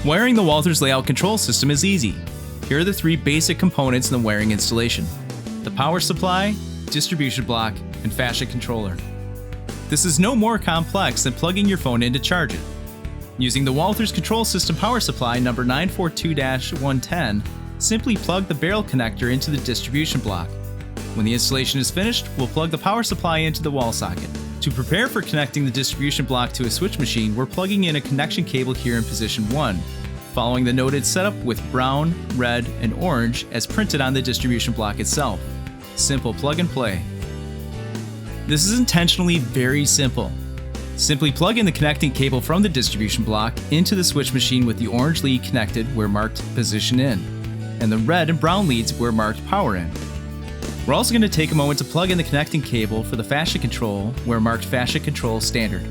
Wiring the Walthers layout control system is easy. Here are the three basic components in the wiring installation: the power supply, distribution block, and fascia controller. This is no more complex than plugging your phone in to charge it. Using the Walthers control system power supply number 942-110, simply plug the barrel connector into the distribution block. When the installation is finished, we'll plug the power supply into the wall socket. To prepare for connecting the distribution block to a switch machine, we're plugging in a connection cable here in position 1, following the noted setup with brown, red, and orange as printed on the distribution block itself. Simple plug and play. This is intentionally very simple. Simply plug in the connecting cable from the distribution block into the switch machine with the orange lead connected where marked position in, and the red and brown leads where marked power in. We're also going to take a moment to plug in the connecting cable for the fascia control where marked fascia control standard.